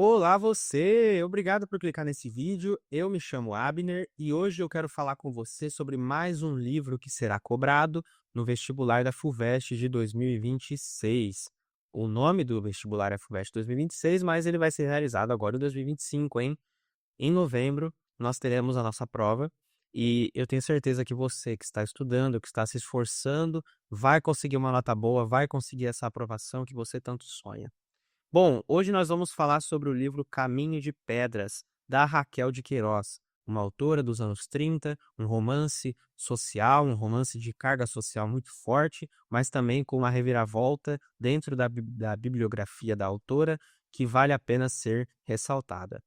Olá você! Obrigado por clicar nesse vídeo. Eu me chamo Abner e hoje eu quero falar com você sobre mais um livro que será cobrado no vestibular da FUVEST de 2026. O nome do vestibular é FUVEST 2026, mas ele vai ser realizado agora em 2025, hein? Em novembro, nós teremos a nossa prova e eu tenho certeza que você que está estudando, que está se esforçando, vai conseguir uma nota boa, vai conseguir essa aprovação que você tanto sonha. Bom, hoje nós vamos falar sobre o livro Caminho de Pedras, da Raquel de Queiroz, uma autora dos anos 30, um romance social, um romance de carga social muito forte, mas também com uma reviravolta dentro da bibliografia da autora que vale a pena ser ressaltada.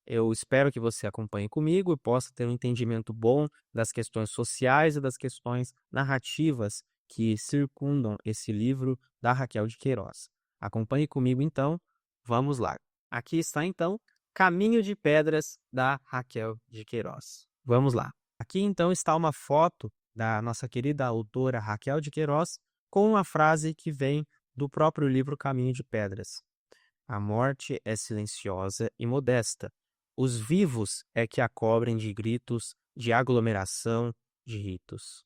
Eu espero que você acompanhe comigo e possa ter um entendimento bom das questões sociais e das questões narrativas que circundam esse livro da Raquel de Queiroz. Acompanhe comigo então, vamos lá. Aqui está então Caminho de Pedras da Raquel de Queiroz. Vamos lá. Aqui então está uma foto da nossa querida autora Raquel de Queiroz com uma frase que vem do próprio livro Caminho de Pedras. A morte é silenciosa e modesta. Os vivos é que a cobrem de gritos, de aglomeração, de ritos.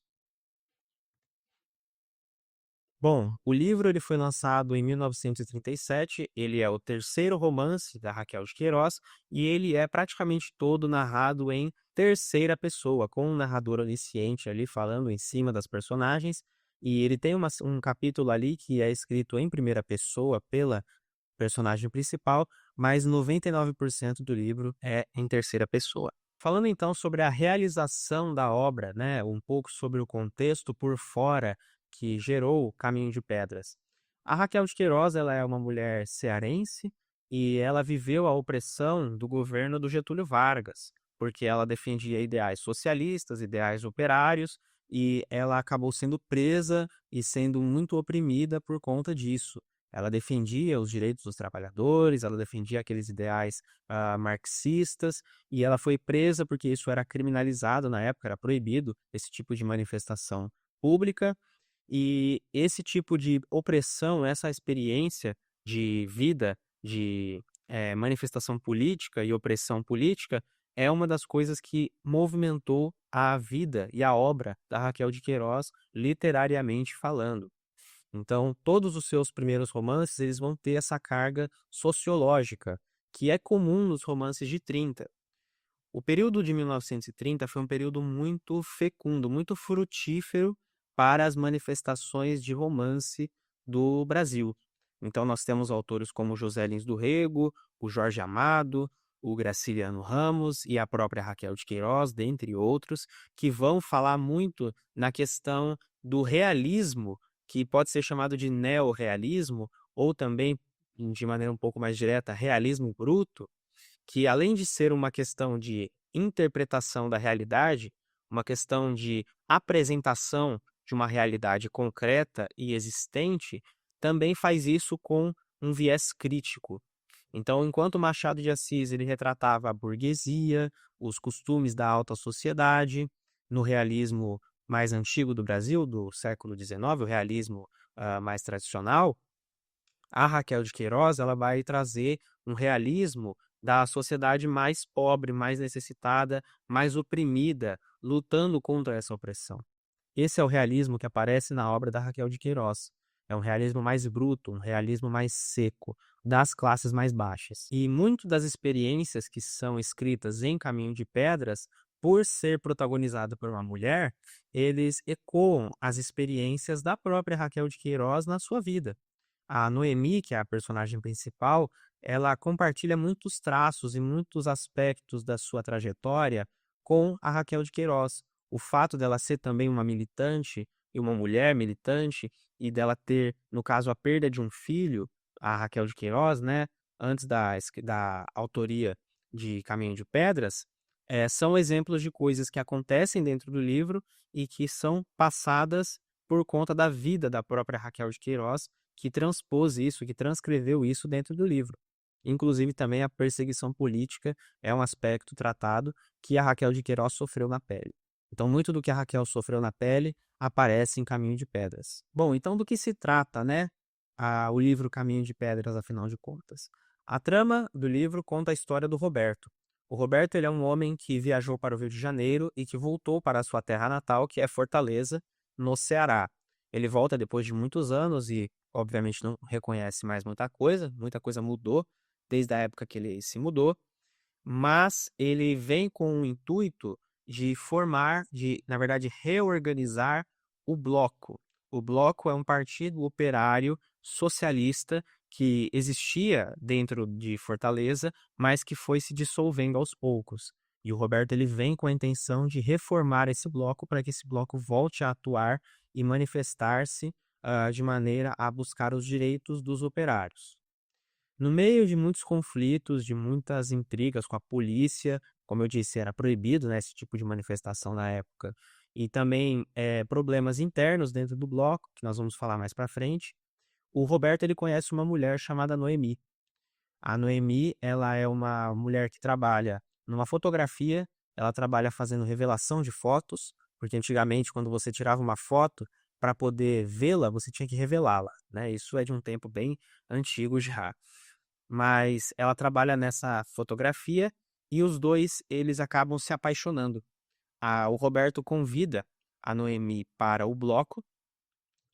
Bom, o livro ele foi lançado em 1937, ele é o terceiro romance da Raquel de Queiroz e ele é praticamente todo narrado em terceira pessoa, com um narrador onisciente ali falando em cima das personagens, e ele tem um capítulo ali que é escrito em primeira pessoa pela personagem principal, mas 99% do livro é em terceira pessoa. Falando então sobre a realização da obra, né, um pouco sobre o contexto por fora que gerou o Caminho de Pedras. A Raquel de Queiroz, ela é uma mulher cearense e ela viveu a opressão do governo do Getúlio Vargas, porque ela defendia ideais socialistas, ideais operários, e ela acabou sendo presa e sendo muito oprimida por conta disso. Ela defendia os direitos dos trabalhadores, ela defendia aqueles ideais marxistas, e ela foi presa porque isso era criminalizado na época, era proibido esse tipo de manifestação pública. E esse tipo de opressão, essa experiência de vida, de manifestação política e opressão política, é uma das coisas que movimentou a vida e a obra da Raquel de Queiroz, literariamente falando. Então, todos os seus primeiros romances, eles vão ter essa carga sociológica, que é comum nos romances de 30. O período de 1930 foi um período muito fecundo, muito frutífero para as manifestações de romance do Brasil. Então, nós temos autores como José Lins do Rego, o Jorge Amado, o Graciliano Ramos e a própria Raquel de Queiroz, dentre outros, que vão falar muito na questão do realismo, que pode ser chamado de neorrealismo, ou também, de maneira um pouco mais direta, realismo bruto, que além de ser uma questão de interpretação da realidade, uma questão de apresentação de uma realidade concreta e existente, também faz isso com um viés crítico. Então, enquanto Machado de Assis ele retratava a burguesia, os costumes da alta sociedade, no realismo mais antigo do Brasil, do século XIX, o realismo mais tradicional, a Raquel de Queiroz, ela vai trazer um realismo da sociedade mais pobre, mais necessitada, mais oprimida, lutando contra essa opressão. Esse é o realismo que aparece na obra da Raquel de Queiroz. É um realismo mais bruto, um realismo mais seco, das classes mais baixas. E muito das experiências que são escritas em Caminho de Pedras, por ser protagonizado por uma mulher, eles ecoam as experiências da própria Raquel de Queiroz na sua vida. A Noemi, que é a personagem principal, ela compartilha muitos traços e muitos aspectos da sua trajetória com a Raquel de Queiroz. O fato dela ser também uma militante e uma mulher militante e dela ter, no caso, a perda de um filho, a Raquel de Queiroz, né, antes da autoria de Caminho de Pedras, são exemplos de coisas que acontecem dentro do livro e que são passadas por conta da vida da própria Raquel de Queiroz, que transpôs isso, que transcreveu isso dentro do livro. Inclusive, também a perseguição política é um aspecto tratado que a Raquel de Queiroz sofreu na pele. Então, muito do que a Raquel sofreu na pele aparece em Caminho de Pedras. Bom, então do que se trata, né? O livro Caminho de Pedras, afinal de contas. A trama do livro conta a história do Roberto. O Roberto ele é um homem que viajou para o Rio de Janeiro e que voltou para a sua terra natal, que é Fortaleza, no Ceará. Ele volta depois de muitos anos e, obviamente, não reconhece mais muita coisa mudou desde a época que ele se mudou, mas ele vem com o intuito de formar, na verdade, reorganizar o Bloco. O Bloco é um partido operário socialista que existia dentro de Fortaleza, mas que foi se dissolvendo aos poucos. E o Roberto ele vem com a intenção de reformar esse bloco para que esse bloco volte a atuar e manifestar-se de maneira a buscar os direitos dos operários. No meio de muitos conflitos, de muitas intrigas com a polícia, como eu disse, era proibido, né, esse tipo de manifestação na época, e também problemas internos dentro do bloco, que nós vamos falar mais para frente, o Roberto ele conhece uma mulher chamada Noemi. A Noemi, ela é uma mulher que trabalha numa fotografia, ela trabalha fazendo revelação de fotos, porque antigamente quando você tirava uma foto, para poder vê-la, você tinha que revelá-la, né? Isso é de um tempo bem antigo já. Mas ela trabalha nessa fotografia e os dois, eles acabam se apaixonando. O Roberto convida a Noemi para o bloco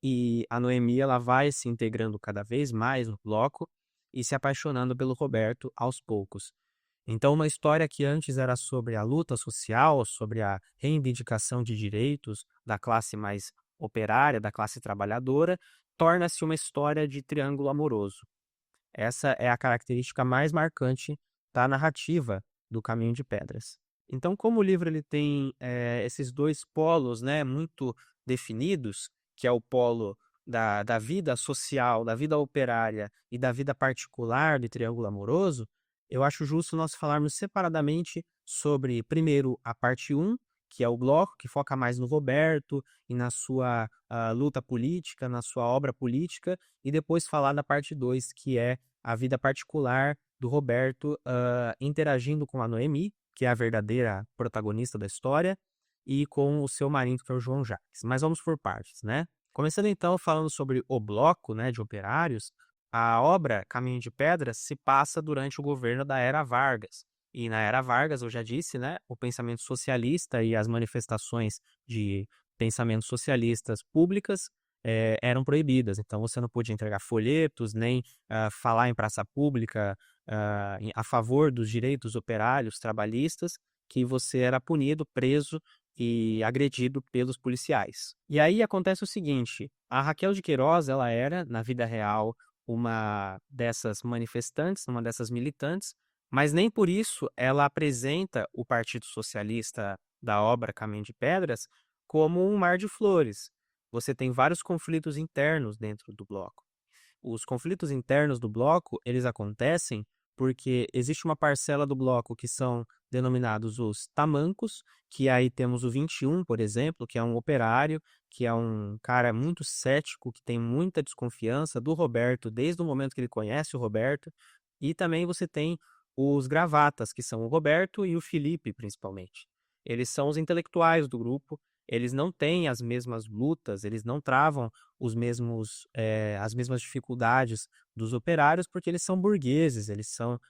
e a Noemi ela vai se integrando cada vez mais no bloco e se apaixonando pelo Roberto aos poucos. Então, uma história que antes era sobre a luta social, sobre a reivindicação de direitos da classe mais operária, da classe trabalhadora, torna-se uma história de triângulo amoroso. Essa é a característica mais marcante da narrativa do Caminho de Pedras. Então, como o livro ele tem esses dois polos, né, muito definidos, que é o polo da vida social, da vida operária e da vida particular do Triângulo Amoroso, eu acho justo nós falarmos separadamente sobre, primeiro, a parte um, que é o bloco, que foca mais no Roberto e na sua luta política, na sua obra política, e depois falar da parte 2 que é a vida particular do Roberto interagindo com a Noemi, que é a verdadeira protagonista da história, e com o seu marido, que é o João Jacques. Mas vamos por partes, né? Começando então falando sobre o bloco, né, de operários, a obra Caminho de Pedras se passa durante o governo da Era Vargas. E na Era Vargas, eu já disse, né, o pensamento socialista e as manifestações de pensamentos socialistas públicas eram proibidas. Então você não podia entregar folhetos, nem falar em praça pública a favor dos direitos operários, trabalhistas, que você era punido, preso e agredido pelos policiais. E aí acontece o seguinte, a Raquel de Queiroz, ela era, na vida real, uma dessas manifestantes, uma dessas militantes, mas nem por isso ela apresenta o Partido Socialista da obra Caminho de Pedras como um mar de flores. Você tem vários conflitos internos dentro do bloco. Os conflitos internos do bloco, eles acontecem porque existe uma parcela do bloco que são denominados os tamancos, que aí temos o 21, por exemplo, que é um operário, que é um cara muito cético, que tem muita desconfiança do Roberto desde o momento que ele conhece o Roberto. E também você tem os gravatas, que são o Roberto e o Felipe, principalmente. Eles são os intelectuais do grupo, eles não têm as mesmas lutas, eles não travam as mesmas dificuldades dos operários, porque eles são burgueses,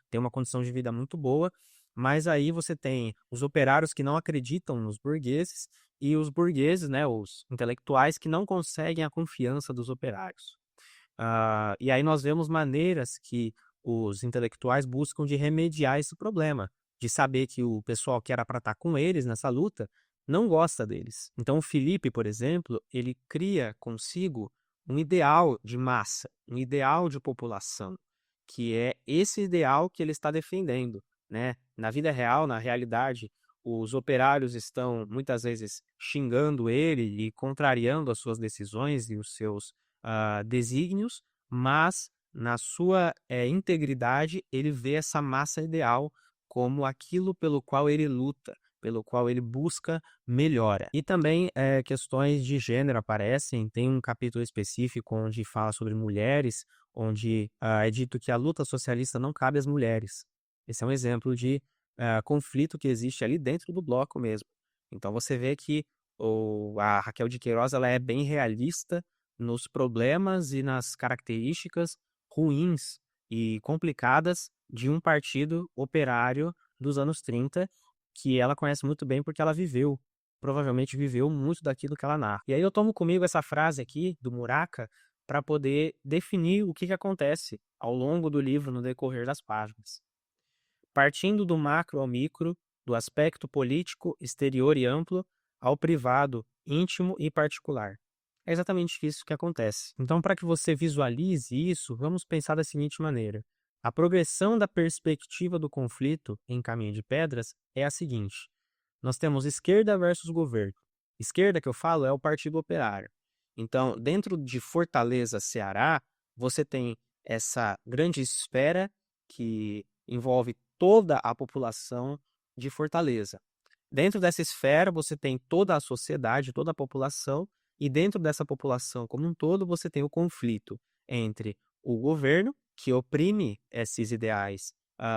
têm uma condição de vida muito boa, mas aí você tem os operários que não acreditam nos burgueses e os burgueses, né, os intelectuais que não conseguem a confiança dos operários. E aí nós vemos maneiras que os intelectuais buscam de remediar esse problema, de saber que o pessoal que era para estar com eles nessa luta não gosta deles. Então o Felipe, por exemplo, ele cria consigo um ideal de massa, um ideal de população, que é esse ideal que ele está defendendo, né? Na vida real, na realidade, os operários estão muitas vezes xingando ele e contrariando as suas decisões e os seus desígnios, mas na sua integridade ele vê essa massa ideal como aquilo pelo qual ele luta, pelo qual ele busca melhora. E também questões de gênero aparecem, tem um capítulo específico onde fala sobre mulheres, onde é dito que a luta socialista não cabe às mulheres. Esse é um exemplo de conflito que existe ali dentro do bloco mesmo. Então você vê que a Raquel de Queiroz ela é bem realista nos problemas e nas características ruins e complicadas de um partido operário dos anos 30, que ela conhece muito bem porque ela viveu, provavelmente viveu muito daquilo que ela narra. E aí eu tomo comigo essa frase aqui do Muraca para poder definir o que acontece ao longo do livro no decorrer das páginas. Partindo do macro ao micro, do aspecto político, exterior e amplo, ao privado, íntimo e particular. É exatamente isso que acontece. Então, para que você visualize isso, vamos pensar da seguinte maneira: a progressão da perspectiva do conflito em Caminho de Pedras é a seguinte: nós temos esquerda versus governo. Esquerda que eu falo é o Partido Operário. Então, dentro de Fortaleza, Ceará, você tem essa grande esfera que envolve toda a população de Fortaleza. Dentro dessa esfera, você tem toda a sociedade, toda a população, e dentro dessa população como um todo, você tem o conflito entre o governo, que oprime esses ideais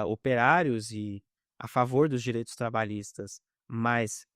operários e a favor dos direitos trabalhistas mais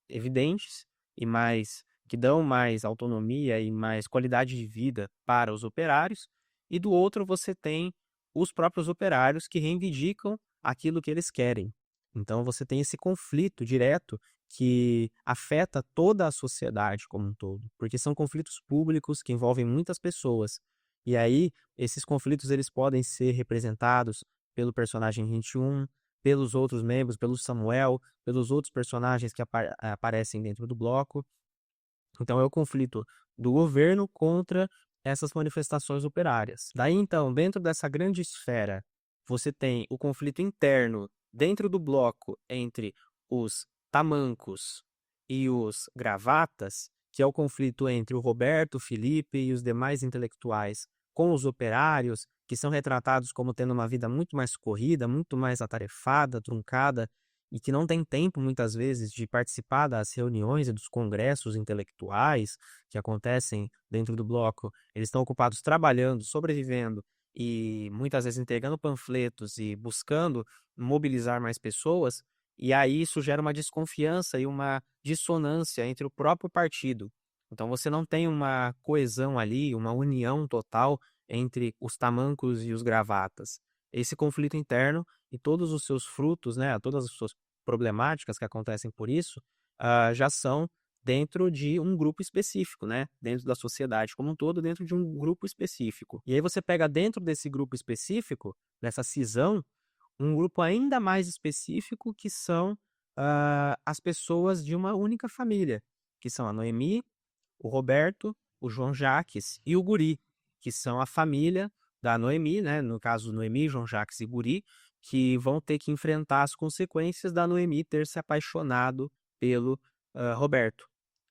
evidentes e mais que dão mais autonomia e mais qualidade de vida para os operários, e do outro você tem os próprios operários que reivindicam aquilo que eles querem. Então você tem esse conflito direto que afeta toda a sociedade como um todo, porque são conflitos públicos que envolvem muitas pessoas. E aí esses conflitos eles podem ser representados pelo personagem 21, pelos outros membros, pelo Samuel, pelos outros personagens que aparecem dentro do bloco. Então é o conflito do governo contra essas manifestações operárias. Daí então, dentro dessa grande esfera, você tem o conflito interno dentro do bloco entre os tamancos e os gravatas, que é o conflito entre o Roberto, o Felipe e os demais intelectuais com os operários, que são retratados como tendo uma vida muito mais corrida, muito mais atarefada, truncada, e que não tem tempo, muitas vezes, de participar das reuniões e dos congressos intelectuais que acontecem dentro do bloco. Eles estão ocupados trabalhando, sobrevivendo e muitas vezes entregando panfletos e buscando mobilizar mais pessoas, e aí isso gera uma desconfiança e uma dissonância entre o próprio partido. Então você não tem uma coesão ali, uma união total entre os tamancos e os gravatas. Esse conflito interno e todos os seus frutos, né, todas as suas problemáticas que acontecem por isso, já são dentro de um grupo específico, né? Dentro da sociedade como um todo, dentro de um grupo específico. E aí você pega dentro desse grupo específico, dessa cisão, um grupo ainda mais específico que são as pessoas de uma única família, que são a Noemi, o Roberto, o João Jaques e o Guri, que são a família da Noemi, né? No caso, Noemi, João Jaques e Guri, que vão ter que enfrentar as consequências da Noemi ter se apaixonado pelo Roberto.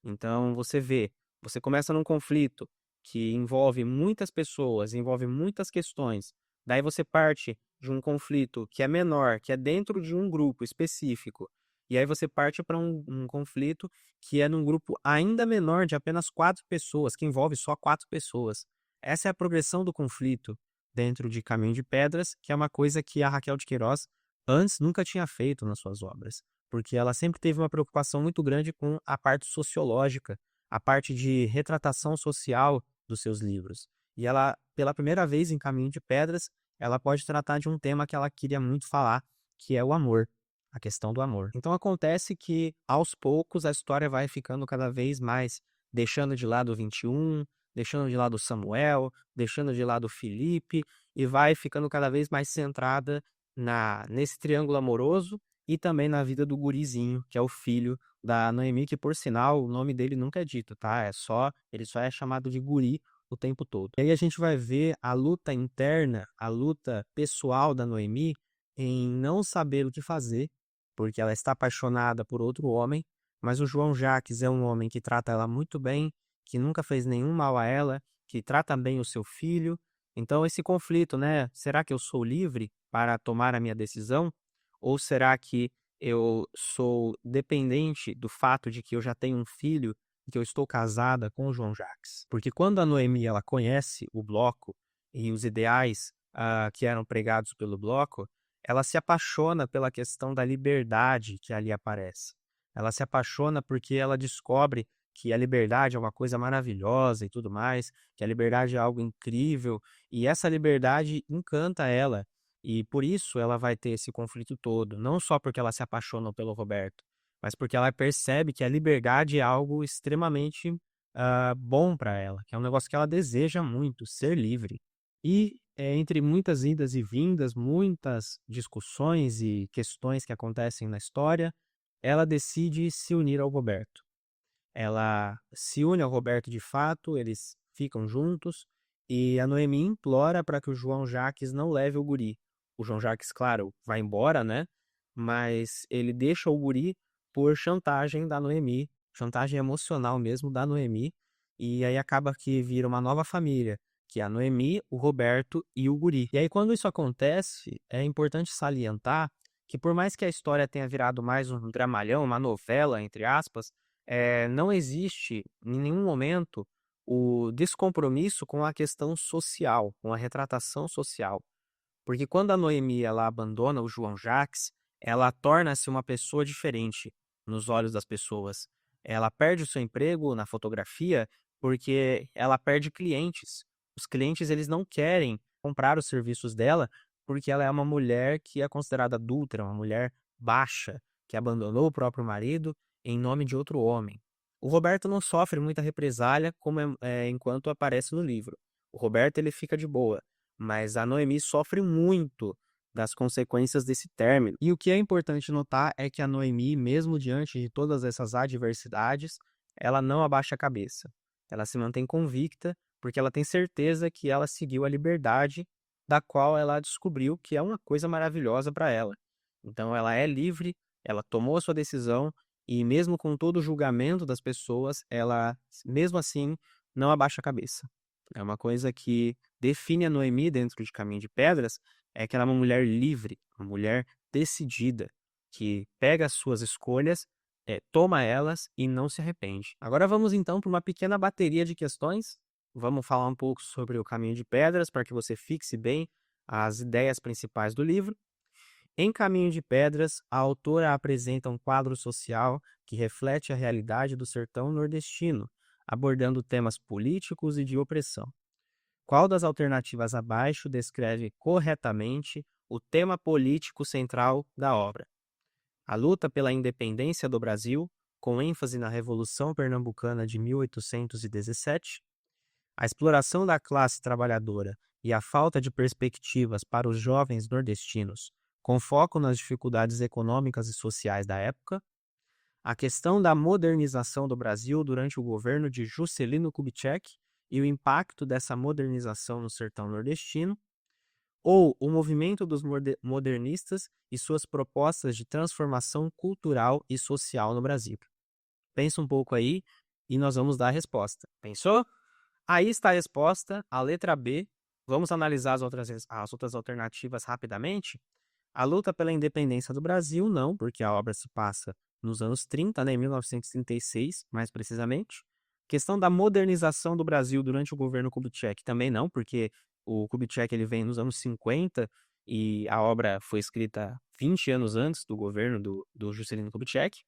Então, você vê, você começa num conflito que envolve muitas pessoas, envolve muitas questões, daí você parte de um conflito que é menor, que é dentro de um grupo específico, e aí você parte para um conflito que é num grupo ainda menor de apenas 4 pessoas, que envolve só 4 pessoas. Essa é a progressão do conflito dentro de Caminho de Pedras, que é uma coisa que a Raquel de Queiroz antes nunca tinha feito nas suas obras, porque ela sempre teve uma preocupação muito grande com a parte sociológica, a parte de retratação social dos seus livros. E ela, pela primeira vez em Caminho de Pedras, ela pode tratar de um tema que ela queria muito falar, que é o amor, a questão do amor. Então acontece que, aos poucos, a história vai ficando cada vez mais deixando de lado o 21, deixando de lado o Samuel, deixando de lado o Felipe, e vai ficando cada vez mais centrada nesse triângulo amoroso e também na vida do gurizinho, que é o filho da Noemi, que por sinal o nome dele nunca é dito, tá? Ele só é chamado de guri o tempo todo. E aí a gente vai ver a luta interna, a luta pessoal da Noemi em não saber o que fazer, porque ela está apaixonada por outro homem, mas o João Jaques é um homem que trata ela muito bem, que nunca fez nenhum mal a ela, que trata bem o seu filho. Então esse conflito, né? Será que eu sou livre para tomar a minha decisão? Ou será que eu sou dependente do fato de que eu já tenho um filho e que eu estou casada com o João Jaques? Porque quando a Noemi ela conhece o bloco e os ideais que eram pregados pelo bloco, ela se apaixona pela questão da liberdade que ali aparece. Ela se apaixona porque ela descobre que a liberdade é uma coisa maravilhosa e tudo mais, que a liberdade é algo incrível, e essa liberdade encanta ela. E por isso ela vai ter esse conflito todo, não só porque ela se apaixona pelo Roberto, mas porque ela percebe que a liberdade é algo extremamente bom para ela, que é um negócio que ela deseja muito, ser livre. E entre muitas idas e vindas, muitas discussões e questões que acontecem na história, ela decide se unir ao Roberto. Ela se une ao Roberto de fato, eles ficam juntos e a Noemi implora para que o João Jaques não leve o guri. O João Jaques, claro, vai embora, né? Mas ele deixa o guri por chantagem da Noemi, chantagem emocional mesmo da Noemi, e aí acaba que vira uma nova família, que é a Noemi, o Roberto e o guri. E aí quando isso acontece, é importante salientar que por mais que a história tenha virado mais um dramalhão, uma novela, entre aspas, não existe em nenhum momento o descompromisso com a questão social, com a retratação social. Porque quando a Noemi ela abandona o João Jaques, ela torna-se uma pessoa diferente nos olhos das pessoas. Ela perde o seu emprego na fotografia porque ela perde clientes. Os clientes eles não querem comprar os serviços dela porque ela é uma mulher que é considerada adúltera, uma mulher baixa, que abandonou o próprio marido em nome de outro homem. O Roberto não sofre muita represália como enquanto aparece no livro. O Roberto ele fica de boa, mas a Noemi sofre muito das consequências desse término. E o que é importante notar é que a Noemi, mesmo diante de todas essas adversidades, ela não abaixa a cabeça. Ela se mantém convicta porque ela tem certeza que ela seguiu a liberdade da qual ela descobriu que é uma coisa maravilhosa para ela. Então ela é livre, ela tomou a sua decisão e mesmo com todo o julgamento das pessoas, ela mesmo assim não abaixa a cabeça. É uma coisa que define a Noemi dentro de Caminho de Pedras, é que ela é uma mulher livre, uma mulher decidida, que pega as suas escolhas, toma elas e não se arrepende. Agora vamos então para uma pequena bateria de questões. Vamos falar um pouco sobre o Caminho de Pedras para que você fixe bem as ideias principais do livro. Em Caminho de Pedras, a autora apresenta um quadro social que reflete a realidade do sertão nordestino, abordando temas políticos e de opressão. Qual das alternativas abaixo descreve corretamente o tema político central da obra? A luta pela independência do Brasil, com ênfase na Revolução Pernambucana de 1817, a exploração da classe trabalhadora e a falta de perspectivas para os jovens nordestinos, com foco nas dificuldades econômicas e sociais da época, a questão da modernização do Brasil durante o governo de Juscelino Kubitschek e o impacto dessa modernização no sertão nordestino, ou o movimento dos modernistas e suas propostas de transformação cultural e social no Brasil. Pensa um pouco aí e nós vamos dar a resposta. Pensou? Aí está a resposta, a letra B. Vamos analisar as outras alternativas rapidamente. A luta pela independência do Brasil, não, porque a obra se passa nos anos 30, né, em 1936, mais precisamente. Questão da modernização do Brasil durante o governo Kubitschek, também não, porque o Kubitschek ele vem nos anos 50 e a obra foi escrita 20 anos antes do governo do Juscelino Kubitschek.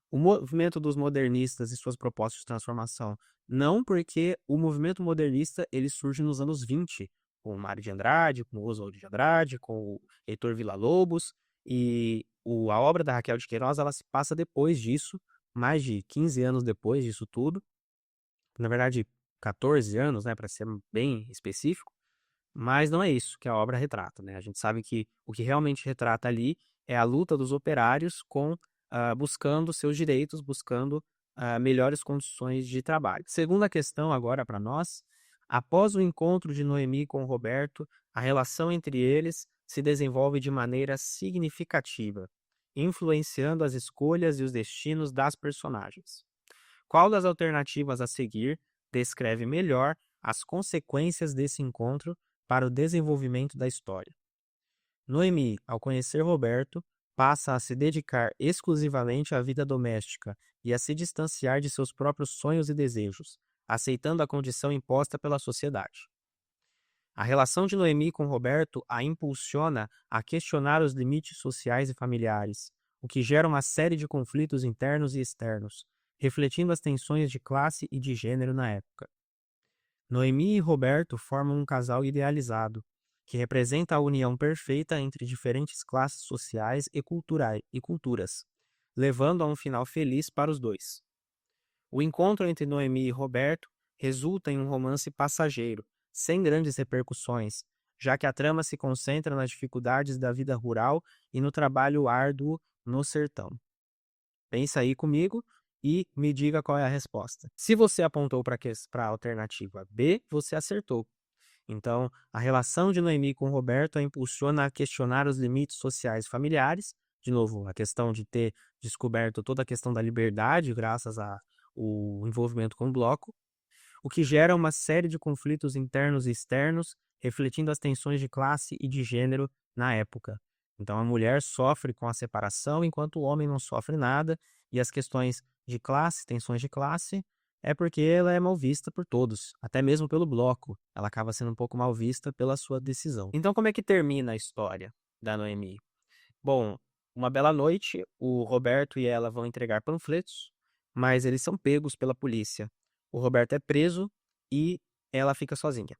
O movimento dos modernistas e suas propostas de transformação, não, porque o movimento modernista ele surge nos anos 20, com o Mário de Andrade, com o Oswald de Andrade, com o Heitor Villa-Lobos, e a obra da Raquel de Queiroz ela se passa depois disso, mais de 15 anos depois disso tudo, na verdade 14 anos, né, para ser bem específico, mas não é isso que a obra retrata, né? A gente sabe que o que realmente retrata ali é a luta dos operários buscando seus direitos, buscando melhores condições de trabalho. Segunda questão agora para nós, após o encontro de Noemi com Roberto, a relação entre eles se desenvolve de maneira significativa, influenciando as escolhas e os destinos das personagens. Qual das alternativas a seguir descreve melhor as consequências desse encontro para o desenvolvimento da história? Noemi, ao conhecer Roberto, passa a se dedicar exclusivamente à vida doméstica e a se distanciar de seus próprios sonhos e desejos, aceitando a condição imposta pela sociedade. A relação de Noemi com Roberto a impulsiona a questionar os limites sociais e familiares, o que gera uma série de conflitos internos e externos, refletindo as tensões de classe e de gênero na época. Noemi e Roberto formam um casal idealizado, que representa a união perfeita entre diferentes classes sociais e culturas, levando a um final feliz para os dois. O encontro entre Noemi e Roberto resulta em um romance passageiro, sem grandes repercussões, já que a trama se concentra nas dificuldades da vida rural e no trabalho árduo no sertão. Pensa aí comigo e me diga qual é a resposta. Se você apontou para a alternativa B, você acertou. Então, a relação de Noemi com Roberto a impulsiona a questionar os limites sociais e familiares. De novo, a questão de ter descoberto toda a questão da liberdade graças ao envolvimento com o bloco, o que gera uma série de conflitos internos e externos, refletindo as tensões de classe e de gênero na época. Então, a mulher sofre com a separação, enquanto o homem não sofre nada, e as questões de classe, tensões de classe, é porque ela é mal vista por todos, até mesmo pelo bloco. Ela acaba sendo um pouco mal vista pela sua decisão. Então, como é que termina a história da Noemi? Bom, uma bela noite, o Roberto e ela vão entregar panfletos, mas eles são pegos pela polícia. O Roberto é preso e ela fica sozinha.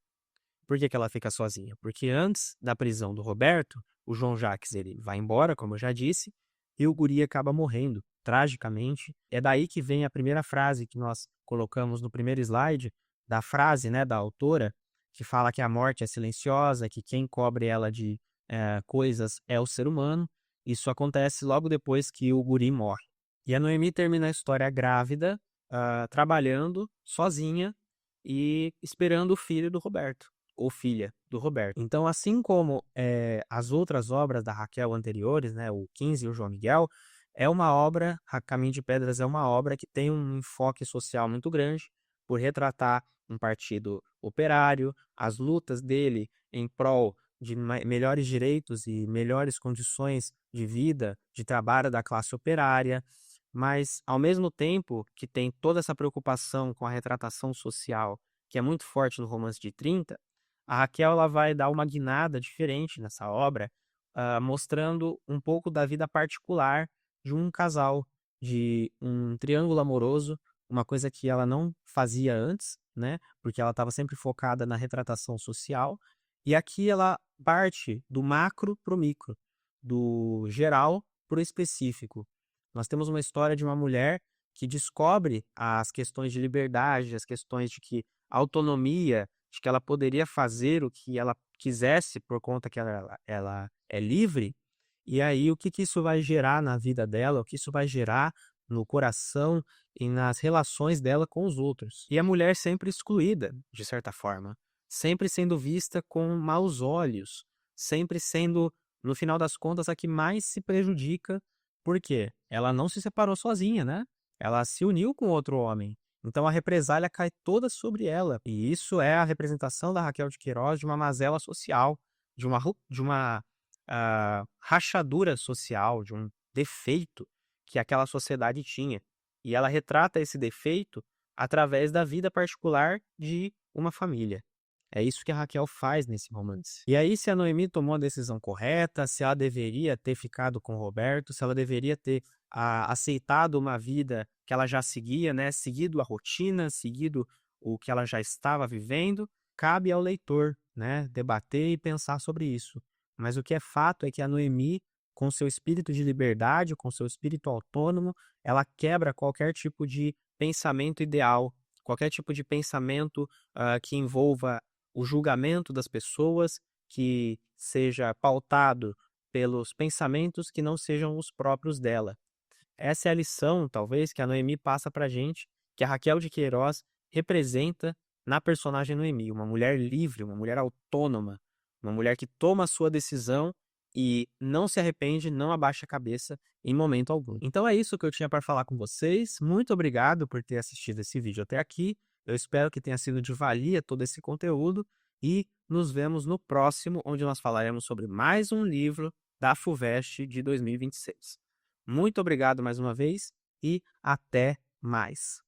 Por que que ela fica sozinha? Porque antes da prisão do Roberto, o João Jacques ele vai embora, como eu já disse, e o guri acaba morrendo, tragicamente. É daí que vem a primeira frase que nós colocamos no primeiro slide, da frase, né, da autora, que fala que a morte é silenciosa, que quem cobre ela de coisas é o ser humano. Isso acontece logo depois que o guri morre. E a Noemi termina a história grávida, trabalhando sozinha e esperando o filho do Roberto, ou filha do Roberto. Então, assim como as outras obras da Raquel anteriores, né, o 15 e o João Miguel, é uma obra, a Caminho de Pedras é uma obra que tem um enfoque social muito grande, por retratar um partido operário, as lutas dele em prol de melhores direitos e melhores condições de vida, de trabalho da classe operária, mas ao mesmo tempo que tem toda essa preocupação com a retratação social, que é muito forte no Romance de 30, a Raquel ela vai dar uma guinada diferente nessa obra, mostrando um pouco da vida particular de um casal, de um triângulo amoroso, uma coisa que ela não fazia antes, né? Porque ela estava sempre focada na retratação social. E aqui ela parte do macro para o micro, do geral para o específico. Nós temos uma história de uma mulher que descobre as questões de liberdade, as questões de que autonomia, de que ela poderia fazer o que ela quisesse por conta que ela é livre. E aí, o que que isso vai gerar na vida dela, o que isso vai gerar no coração e nas relações dela com os outros. E a mulher sempre excluída, de certa forma, sempre sendo vista com maus olhos, sempre sendo, no final das contas, a que mais se prejudica, porque ela não se separou sozinha, né? Ela se uniu com outro homem. Então a represália cai toda sobre ela. E isso é a representação da Raquel de Queiroz de uma mazela social, de uma rachadura social, de um defeito que aquela sociedade tinha. E ela retrata esse defeito através da vida particular de uma família. É isso que a Raquel faz nesse romance. E aí, se a Noemi tomou a decisão correta, se ela deveria ter ficado com o Roberto, se ela deveria ter aceitado uma vida que ela já seguia, né? Seguido a rotina, seguido o que ela já estava vivendo, cabe ao leitor, né? Debater e pensar sobre isso. Mas o que é fato é que a Noemi, com seu espírito de liberdade, com seu espírito autônomo, ela quebra qualquer tipo de pensamento ideal, qualquer tipo de pensamento que envolva o julgamento das pessoas, que seja pautado pelos pensamentos que não sejam os próprios dela. Essa é a lição, talvez, que a Noemi passa pra gente, que a Raquel de Queiroz representa na personagem Noemi, uma mulher livre, uma mulher autônoma, uma mulher que toma a sua decisão e não se arrepende, não abaixa a cabeça em momento algum. Então é isso que eu tinha para falar com vocês. Muito obrigado por ter assistido esse vídeo até aqui. Eu espero que tenha sido de valia todo esse conteúdo e nos vemos no próximo, onde nós falaremos sobre mais um livro da FUVEST de 2026. Muito obrigado mais uma vez e até mais.